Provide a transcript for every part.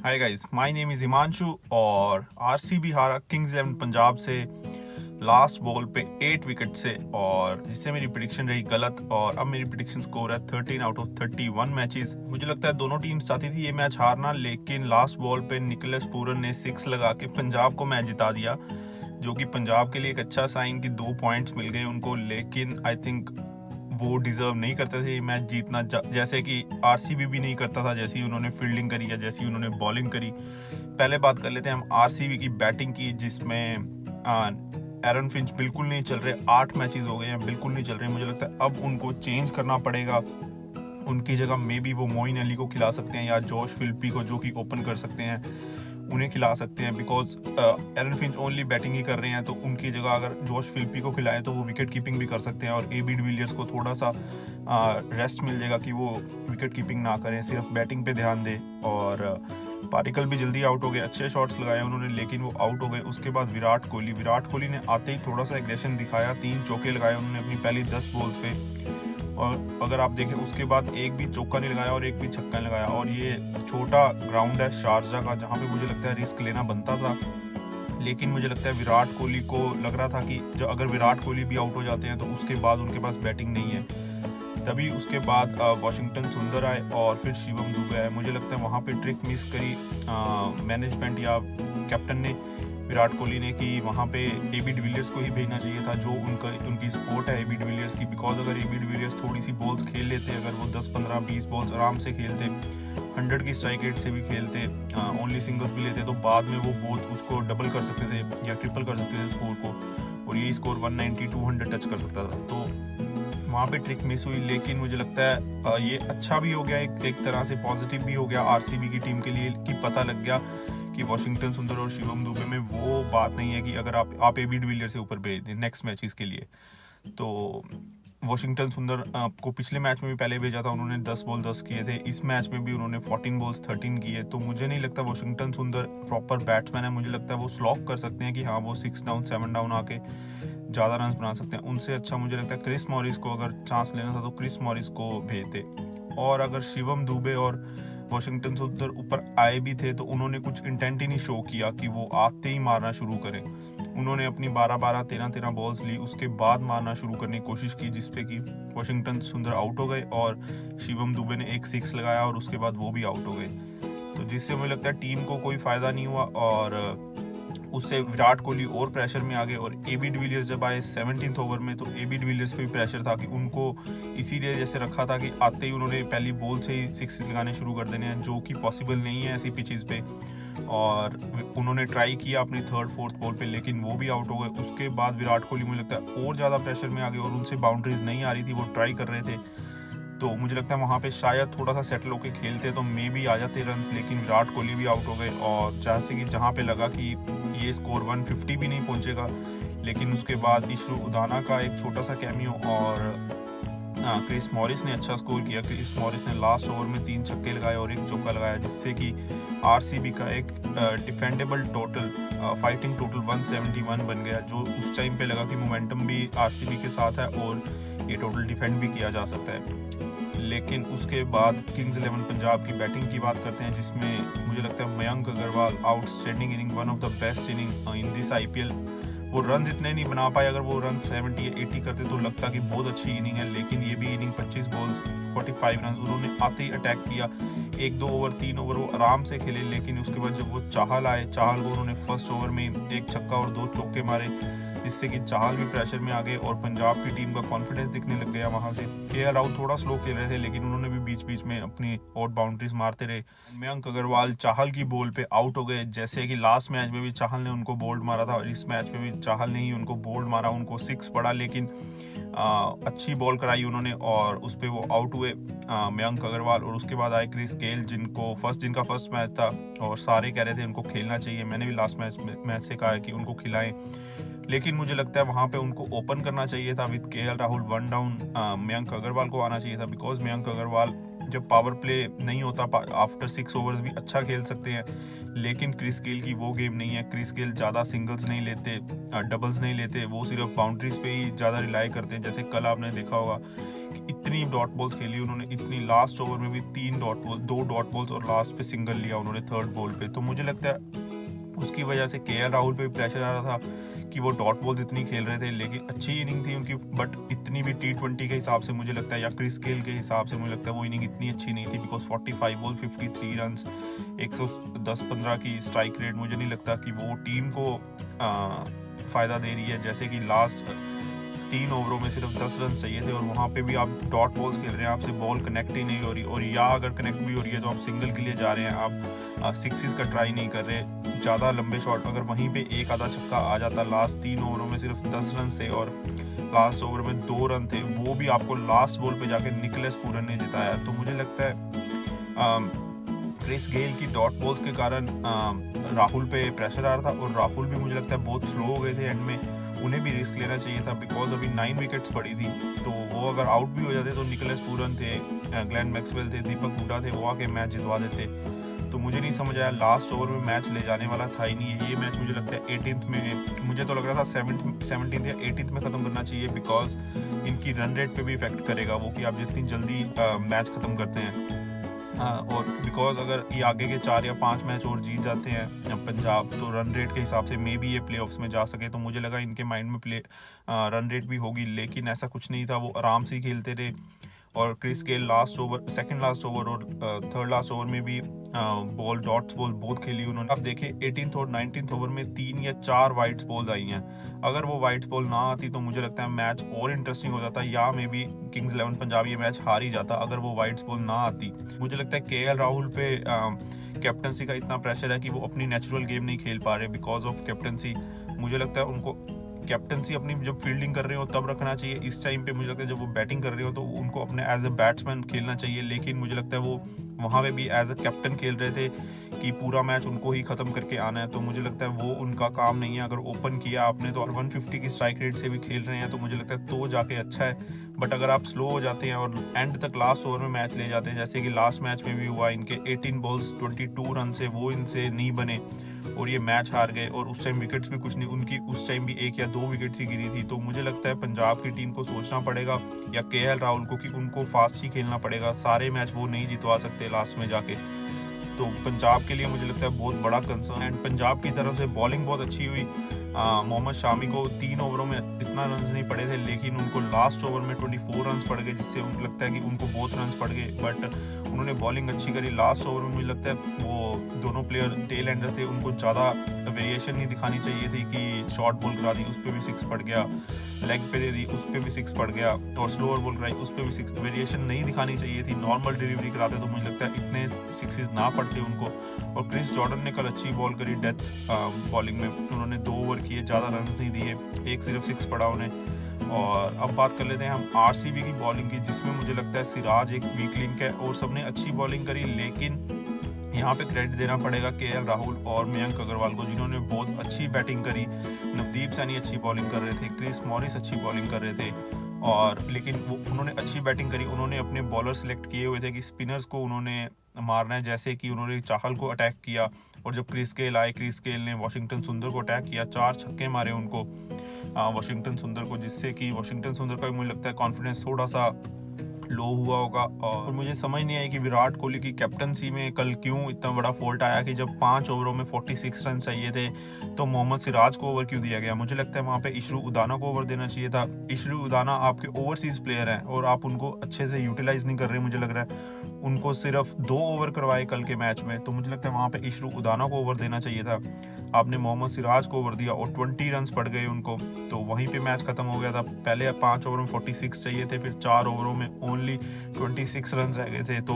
Hi guys, my name is Himanshu और RCB हारा Kings 11 Punjab से लास्ट बॉल पे 8 विकेट से, और जिससे मेरी प्रेडिक्शन रही गलत। और अब मेरी प्रेडिक्शन स्कोर है 13 आउट ऑफ 31 मैचेस। मुझे लगता है दोनों टीम्स चाहती थी ये मैच हारना, लेकिन लास्ट बॉल पे निकोलस पूरन ने 6 लगा के पंजाब को मैच जिता दिया, जो कि पंजाब के लिए एक अच्छा साइन कि 2 पॉइंट्स मिल गए उनको। लेकिन आई थिंक वो डिजर्व नहीं करते थे ये मैच जीतना, जैसे कि आरसीबी भी नहीं करता था जैसी उन्होंने फील्डिंग करी या जैसी उन्होंने बॉलिंग करी। पहले बात कर लेते हैं हम आरसीबी की बैटिंग की, जिसमें एरन फिंच बिल्कुल नहीं चल रहे। 8 मैचेस हो गए हैं, बिल्कुल नहीं चल रहे। मुझे लगता है अब उनको चेंज करना पड़ेगा। उनकी जगह मे बी वो मोइन अली को खिला सकते हैं या जॉश फिल्पी को, जो कि ओपन कर सकते हैं, उन्हें खिला सकते हैं। Because Aaron Finch only batting ही कर रहे हैं, तो उनकी जगह अगर जॉश फिल्पी को खिलाएं तो वो विकेट कीपिंग भी कर सकते हैं, और एबी डिविलियर्स को थोड़ा सा रेस्ट मिल जाएगा कि वो विकेट कीपिंग ना करें, सिर्फ बैटिंग पे ध्यान दें। और पार्टिकल भी जल्दी आउट हो गए, अच्छे शॉट्स लगाए उन्होंने, लेकिन वो आउट हो गए। उसके बाद विराट कोहली ने आते ही थोड़ा सा एग्रेशन दिखाया, 3 चौके लगाए उन्होंने अपनी पहली 10 बॉल्स पे। और अगर आप देखें उसके बाद एक भी चौका नहीं लगाया और एक भी छक्का नहीं लगाया। और ये छोटा ग्राउंड है शारजा का, जहाँ पे मुझे लगता है रिस्क लेना बनता था। लेकिन मुझे लगता है विराट कोहली को लग रहा था कि जो अगर विराट कोहली भी आउट हो जाते हैं तो उसके बाद उनके पास बैटिंग नहीं है। तभी उसके बाद वाशिंगटन सुंदर आए और फिर शिवम दुबे आए। मुझे लगता है वहाँ पे ट्रिक मिस करी मैनेजमेंट या कैप्टन ने, विराट कोहली ने, कि वहाँ पे एबी डिविलियर्स को ही भेजना चाहिए था, जो उनकी सपोर्ट है एबी डिविलियर्स की। बिकॉज अगर एबी डिविलियर्स थोड़ी सी बॉल्स खेल लेते, अगर वो 10 15 20 बॉल्स आराम से खेलते, 100 की स्ट्राइक रेट से भी खेलते, ओनली सिंगल्स भी लेते, तो बाद में वो बहुत उसको डबल कर सकते थे या ट्रिपल कर सकते थे स्कोर को, और यही स्कोर 190 200 टच कर सकता था। तो वहाँ पे ट्रिक मिस हुई। लेकिन मुझे लगता है ये अच्छा भी हो गया, एक तरह से पॉजिटिव भी हो गया आरसीबी की टीम के लिए, कि पता लग गया कि वाशिंगटन सुंदर और शिवम दुबे में वो बात नहीं है कि अगर आप एबी डिविलियर से ऊपर भेज दें नेक्स्ट मैचेस के लिए। तो वाशिंगटन सुंदर को पिछले मैच में भी पहले भेजा था, उन्होंने 10 बॉल 10 किए थे। इस मैच में भी उन्होंने 14 बॉल्स 13 किए। तो मुझे नहीं लगता वाशिंगटन सुंदर प्रॉपर बैट्समैन है। मुझे लगता है वो स्लॉक कर सकते हैं कि हाँ वो 6 डाउन 7 डाउन आके ज़्यादा रन बना सकते हैं। उनसे अच्छा मुझे लगता है क्रिस मॉरिस को अगर चांस लेना था तो क्रिस मॉरिस को भेजते। और अगर शिवम दुबे और वाशिंगटन सुंदर ऊपर आए भी थे तो उन्होंने कुछ इंटेंट ही नहीं शो किया कि वो आते ही मारना शुरू करें। उन्होंने अपनी 12-12 13-13 बॉल्स ली, उसके बाद मारना शुरू करने की कोशिश की, जिसपे कि वाशिंगटन सुंदर आउट हो गए और शिवम दुबे ने एक 6 लगाया और उसके बाद वो भी आउट हो गए। तो जिससे मुझे लगता है टीम को कोई फ़ायदा नहीं हुआ, और उससे विराट कोहली और प्रेशर में आ गए। और एबी डिविलियर्स जब आए 17th ओवर में, तो एबी डिविलियर्स पे भी प्रेशर था कि उनको इसीलिए जैसे रखा था कि आते ही उन्होंने पहली बॉल से ही 6 लगाने शुरू कर देने हैं, जो कि पॉसिबल नहीं है ऐसी पिचेस पे। और उन्होंने ट्राई किया अपनी 3rd 4th बॉल पे, लेकिन वो भी आउट हो गए। उसके बाद विराट कोहली मुझे लगता है और ज़्यादा प्रेशर में आ गए और उनसे बाउंड्रीज नहीं आ रही थी, वो ट्राई कर रहे थे। तो मुझे लगता है वहाँ पे शायद थोड़ा सा सेटल होकर खेलते तो मे भी आ जाते रन, लेकिन विराट कोहली भी आउट हो गए। और जैसे कि जहाँ पे लगा कि ये स्कोर 150 भी नहीं पहुँचेगा, लेकिन उसके बाद ईशू उदाना का एक छोटा सा कैमियो और क्रिस मॉरिस ने अच्छा स्कोर किया। क्रिस मॉरिस ने लास्ट ओवर में 3 छक्के लगाए और एक चौका लगाया, जिससे कि आरसीबी का एक डिफेंडेबल टोटल फाइटिंग टोटल 171 बन गया, जो उस टाइम पे लगा कि मोमेंटम भी आरसीबी के साथ है और ये टोटल डिफेंड भी किया जा सकता है। लेकिन उसके बाद किंग्स 11 पंजाब की बैटिंग की बात करते हैं, जिसमें मुझे लगता है Mayank Agarwal outstanding inning, one of the best inning in this IPL. वो रन इतने नहीं बना पाए, अगर वो रन 70 या 80 करते तो लगता कि बहुत अच्छी इनिंग है। लेकिन ये भी इनिंग 25 बॉल्स 45 रन, उन्होंने आते ही अटैक किया। 1-2 ओवर 3 ओवर वो आराम से खेले, लेकिन उसके बाद जब वो चाहल आए, चाहल को उन्होंने फर्स्ट ओवर में एक छक्का और 2 चौके मारे, जिससे कि चाहल भी प्रेशर में आ गए और पंजाब की टीम का कॉन्फिडेंस दिखने लग गया। वहां से केएल राहुल थोड़ा स्लो खेल रहे थे, लेकिन उन्होंने भी बीच बीच में अपनी आउट बाउंड्रीज मारते रहे। मयंक अग्रवाल चाहल की बॉल पे आउट हो गए, जैसे कि लास्ट मैच में भी चाहल ने उनको बोल्ड मारा था और इस मैच में भी चाहल ने ही उनको बोल्ड मारा, उनको 6 पड़ा। लेकिन अच्छी बॉल कराई उन्होंने और उस पर वो आउट हुए मयंक अग्रवाल। और उसके बाद आए क्रिस गेल, जिनका फर्स्ट मैच था और सारे कह रहे थे उनको खेलना चाहिए। मैंने भी लास्ट मैच से कहा है कि उनको खिलाएं, लेकिन मुझे लगता है वहाँ पे उनको ओपन करना चाहिए था with KL Rahul 1 down. Mayank Agarwal को आना चाहिए था, बिकॉज मयंक अग्रवाल जब पावर प्ले नहीं होता आफ्टर 6 ओवर्स भी अच्छा खेल सकते हैं। लेकिन क्रिस गेल की वो गेम नहीं है। क्रिस गेल ज़्यादा सिंगल्स नहीं लेते, डबल्स नहीं लेते, वो सिर्फ बाउंड्रीज पे ही ज़्यादा रिलाई करते हैं। जैसे कल आपने देखा होगा इतनी डॉट बॉल्स खेली उन्होंने, इतनी लास्ट ओवर में भी 2 डॉट बॉल्स और लास्ट पे सिंगल लिया उन्होंने थर्ड बॉल पे। तो मुझे लगता है उसकी वजह से केएल राहुल पे भी प्रेशर आ रहा था कि वो डॉट बॉल्स इतनी खेल रहे थे, लेकिन अच्छी इनिंग थी उनकी, बट इतनी भी T20 के हिसाब से मुझे लगता है या क्रिस गेल के हिसाब से मुझे लगता है वो इनिंग इतनी अच्छी नहीं थी, बिकॉज 45 बॉल 53 रन 110-15 की स्ट्राइक रेट, मुझे नहीं लगता कि वो टीम को फ़ायदा दे रही है। जैसे कि लास्ट 3 ओवरों में सिर्फ 10 रन चाहिए थे और वहाँ पे भी आप डॉट बॉल्स खेल रहे हैं, आपसे बॉल कनेक्ट ही नहीं हो रही, और या अगर कनेक्ट भी हो रही है तो आप सिंगल के लिए जा रहे हैं, आप सिक्सेस का ट्राई नहीं कर रहे, ज़्यादा लंबे शॉट। अगर वहीं पे एक आधा छक्का आ जाता लास्ट 3 ओवरों में सिर्फ 10 रन से और लास्ट ओवर में 2 रन थे, वो भी आपको लास्ट बॉल पे जाके निकलेस पूरन ने जिताया। तो मुझे लगता है क्रिस गेल की डॉट बॉल्स के कारण राहुल पे प्रेशर आ रहा था, और राहुल भी मुझे लगता है बहुत स्लो हो गए थे एंड में, उन्हें भी रिस्क लेना चाहिए था, बिकॉज अभी 9 विकेट्स पड़ी थी। तो वो अगर आउट भी हो जाते तो निकोलस पूरन थे, ग्लेन मैक्सवेल थे, दीपक हुडा थे, वो आके मैच जितवा देते। तो मुझे नहीं समझ आया, लास्ट ओवर में मैच ले जाने वाला था ही नहीं है ये मैच। मुझे लगता है 18th में, मुझे तो लग रहा था 17th या 18th में ख़त्म करना चाहिए, बिकॉज इनकी रन रेट पे भी इफेक्ट करेगा वो कि आप जितनी जल्दी मैच ख़त्म करते हैं। और बिकॉज अगर ये आगे के 4 या 5 मैच और जीत जाते हैं पंजाब, तो रन रेट के हिसाब से मे बी ये प्लेऑफ्स में जा सके। तो मुझे लगा इनके माइंड में रन रेट भी होगी, लेकिन ऐसा कुछ नहीं था, वो आराम से ही खेलते रहे। और Chris Gayle last over, second last over और थर्ड लास्ट ओवर में भी बॉल डॉट्स बॉल बहुत खेली उन्होंने। अब देखें 18th और 19th ओवर में 3 या 4 वाइड्स बॉल आई हैं। अगर वो वाइड्स बॉल ना आती तो मुझे लगता है मैच और इंटरेस्टिंग हो जाता, या मे बी किंग्स 11 पंजाब ये मैच हार ही जाता अगर वो वाइड्स बॉल ना आती। मुझे लगता है केएल राहुल पे कैप्टनसी का इतना प्रेशर है कि वो अपनी नेचुरल गेम नहीं खेल पा रहे बिकॉज ऑफ कैप्टनसी। मुझे लगता है उनको कैप्टनसी अपनी जब फील्डिंग कर रहे हो तब रखना चाहिए, इस टाइम पे मुझे लगता है जब वो बैटिंग कर रहे हो तो उनको अपने एज अ बैट्समैन खेलना चाहिए। लेकिन मुझे लगता है वो वहाँ पे भी एज अ कैप्टन खेल रहे थे कि पूरा मैच उनको ही ख़त्म करके आना है। तो मुझे लगता है वो उनका काम नहीं है। अगर ओपन किया आपने तो 150 की स्ट्राइक रेट से भी खेल रहे हैं तो मुझे लगता है तो जाके अच्छा है। बट अगर आप स्लो हो जाते हैं और एंड तक लास्ट ओवर में मैच ले जाते हैं, जैसे कि लास्ट मैच में भी हुआ, इनके 18 बॉल्स 22 रन से वो इनसे नहीं बने और ये मैच हार गए, और उस टाइम विकेट्स भी कुछ नहीं, उनकी उस टाइम भी 1 या 2 विकेट्स ही गिरी थी। तो मुझे लगता है पंजाब की टीम को सोचना पड़ेगा या केएल राहुल को कि उनको फास्ट ही खेलना पड़ेगा, सारे मैच वो नहीं जितवा सकते लास्ट में जाके। तो पंजाब के लिए मुझे लगता है बहुत बड़ा कंसर्न। एंड पंजाब की तरफ से बॉलिंग बहुत अच्छी हुई। मोहम्मद शामी को 3 ओवरों में इतना रन्स नहीं पड़े थे, लेकिन उनको लास्ट ओवर में 24 रन्स पड़ गए, जिससे उनको लगता है कि उनको बहुत रन्स पड़ गए। बट उन्होंने बॉलिंग अच्छी करी लास्ट ओवर में। मुझे लगता है वो दोनों प्लेयर टेल एंडर थे, उनको ज़्यादा वेरिएशन नहीं दिखानी चाहिए थी कि शॉर्ट बॉल करा दी उस पर भी 6 पड़ गया, लेग पे दे दी उस पर भी 6 पड़ गया, और स्लोअर बॉल कराई उस पर भी 6। वेरिएशन नहीं दिखानी चाहिए थी, नॉर्मल डिलीवरी कराते तो मुझे लगता है इतने 6 ना पड़ते उनको। और क्रिस जॉर्डन ने कल अच्छी बॉल करी डेथ बॉलिंग में, उन्होंने 2 ओवर किए, ज़्यादा रन नहीं दिए, एक सिर्फ 6 पड़ा उन्हें। और अब बात कर लेते हैं हम आरसीबी की बॉलिंग की, जिसमें मुझे लगता है सिराज एक वीक लिंक है और सबने अच्छी बॉलिंग करी। लेकिन यहाँ पे क्रेडिट देना पड़ेगा केएल राहुल और मयंक अग्रवाल को, जिन्होंने बहुत अच्छी बैटिंग करी। नवदीप सैनी अच्छी बॉलिंग कर रहे थे, क्रिस मॉरिस अच्छी बॉलिंग कर रहे थे, और लेकिन वो उन्होंने अच्छी बैटिंग करी। उन्होंने अपने बॉलर सेलेक्ट किए हुए थे कि स्पिनर्स को उन्होंने मारना है, जैसे कि उन्होंने चाहल को अटैक किया, और जब क्रिस गेल आए, क्रिस गेल ने वॉशिंगटन सुंदर को अटैक किया, 4 छक्के मारे उनको वॉशिंगटन सुंदर को, जिससे कि वॉशिंगटन सुंदर का भी मुझे लगता है कॉन्फिडेंस थोड़ा सा लो हुआ होगा। और मुझे समझ नहीं आई कि विराट कोहली की कैप्टनसी में कल क्यों इतना बड़ा फॉल्ट आया कि जब 5 ओवरों में 46 रन चाहिए थे तो मोहम्मद सिराज को ओवर क्यों दिया गया। मुझे लगता है वहाँ पे इशरू उदाना को ओवर देना चाहिए था। इशरू उदाना आपके ओवरसीज प्लेयर हैं और आप उनको अच्छे से यूटिलाइज नहीं कर रहे। मुझे लग रहा है उनको सिर्फ 2 ओवर करवाए कल के मैच में, तो मुझे लगता है वहाँ पे इशरू उदाना को ओवर देना चाहिए था। आपने मोहम्मद सिराज को ओवर दिया और 20 रन पड़ गए उनको, तो वहीं पे मैच खत्म हो गया था। पहले 5 ओवर में 46 चाहिए थे, फिर 4 ओवरों में ओनली 26 रन रह गए थे। तो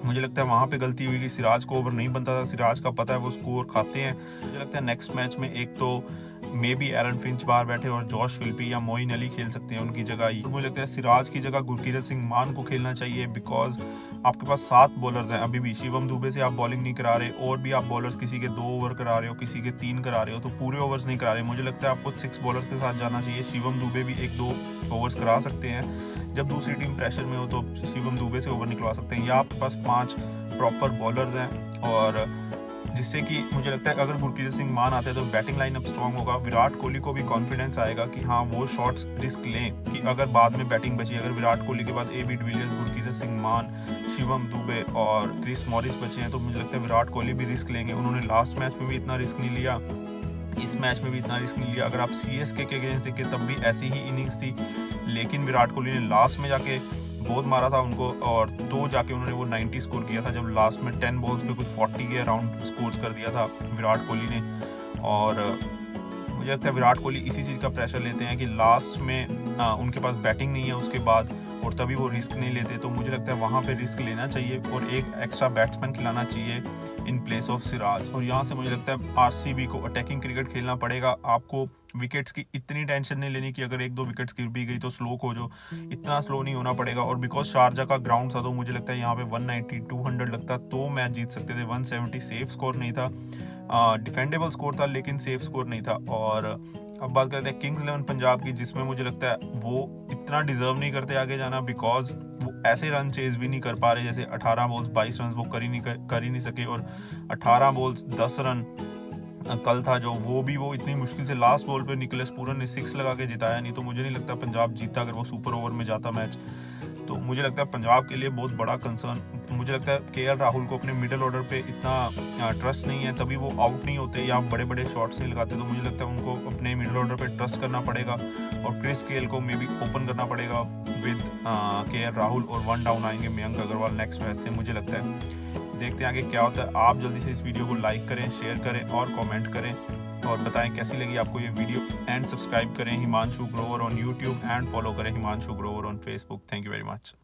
मुझे लगता है वहाँ पे गलती हुई कि सिराज को ओवर नहीं बनता था। सिराज का पता है वो स्कोर खाते हैं। मुझे लगता है नेक्स्ट मैच में एक तो मे बी एरन फिंच बाहर बैठे और जॉश फिल्पी या मोइन अली खेल सकते हैं उनकी जगह। तो मुझे लगता है सिराज की जगह गुरकीरत सिंह मान को खेलना चाहिए, बिकॉज आपके पास 7 बॉलर्स हैं अभी भी। शिवम दुबे से आप बॉलिंग नहीं करा रहे, और भी आप बॉलर्स किसी के 2 ओवर करा रहे हो, किसी के 3 करा रहे हो, तो पूरे ओवर्स नहीं करा रहे। मुझे लगता है आपको 6 बॉलर्स के साथ जाना चाहिए। शिवम दुबे भी 1-2 ओवर्स करा सकते हैं, जब दूसरी टीम प्रेशर में हो तो शिवम दुबे से ओवर निकलवा सकते हैं, या आपके पास 5 प्रॉपर बॉलर्स हैं और जिससे कि मुझे लगता है अगर गुरकीरत सिंह मान आते हैं तो बैटिंग लाइनअप स्ट्रॉन्ग होगा। विराट कोहली को भी कॉन्फिडेंस आएगा कि हाँ वो शॉट्स रिस्क लें कि अगर बाद में बैटिंग बची, अगर विराट कोहली के बाद AB डिविलियर्स, गुरकीरत सिंह मान, शिवम दुबे और क्रिस मॉरिस बचे हैं तो मुझे लगता है विराट कोहली भी रिस्क लेंगे। उन्होंने लास्ट मैच में भी इतना रिस्क नहीं लिया, इस मैच में भी इतना रिस्क नहीं लिया। अगर आप CSK के अगेंस्ट देखें तब भी ऐसी ही इनिंग्स थी, लेकिन विराट कोहली ने लास्ट में जाके बहुत मारा था उनको और तो जाके उन्होंने वो 90 स्कोर किया था, जब लास्ट में 10 बॉल्स पे कुछ 40 के अराउंड स्कोर कर दिया था विराट कोहली ने। और मुझे लगता है विराट कोहली इसी चीज़ का प्रेशर लेते हैं कि लास्ट में उनके पास बैटिंग नहीं है उसके बाद, और तभी वो रिस्क नहीं लेते। तो मुझे लगता है वहाँ पे रिस्क लेना चाहिए और एक एक्स्ट्रा बैट्समैन खिलाना चाहिए इन प्लेस ऑफ सिराज। और यहाँ से मुझे लगता है RCB को अटैकिंग क्रिकेट खेलना पड़ेगा। आपको विकेट्स की इतनी टेंशन नहीं लेनी कि अगर 1-2 विकेट्स गिर भी गई तो स्लो हो जाओ, इतना स्लो नहीं होना पड़ेगा। और बिकॉज शारजा का ग्राउंड था तो मुझे लगता है यहाँ पे 190-200 लगता तो मैच जीत सकते थे। 170 सेफ स्कोर नहीं था, डिफेंडेबल स्कोर था लेकिन सेफ स्कोर नहीं था। और अब बात करते हैं किंग्स 11 पंजाब की, जिसमें मुझे लगता है वो इतना डिजर्व नहीं करते आगे जाना, बिकॉज वो ऐसे रन चेज भी नहीं कर पा रहे। जैसे 18 बॉल्स 22 रन वो कर ही नहीं सके, और 18 बॉल्स 10 रन कल था जो वो इतनी मुश्किल से लास्ट बॉल पे निकलेस पूरन ने 6 लगा के जिताया। नहीं तो मुझे नहीं लगता पंजाब जीतता अगर वो सुपर ओवर में जाता मैच। तो मुझे लगता है पंजाब के लिए बहुत बड़ा कंसर्न, मुझे लगता है KL राहुल को अपने मिडिल ऑर्डर पे इतना ट्रस्ट नहीं है, तभी वो आउट नहीं होते या बड़े बड़े शॉट्स नहीं लगाते। तो मुझे लगता है उनको अपने मिडिल ऑर्डर पे ट्रस्ट करना पड़ेगा और क्रिस गेल को मे बी ओपन करना पड़ेगा विद KL राहुल, और 1 डाउन आएंगे मयंक अग्रवाल नेक्स्ट मैच से। मुझे लगता है देखते हैं आगे क्या होता है। आप जल्दी से इस वीडियो को लाइक करें, शेयर करें और कमेंट करें और बताएं कैसी लगी आपको ये वीडियो। एंड सब्सक्राइब करें Himanshu Grover on YouTube and follow करें Himanshu Grover on Facebook। Thank you very much.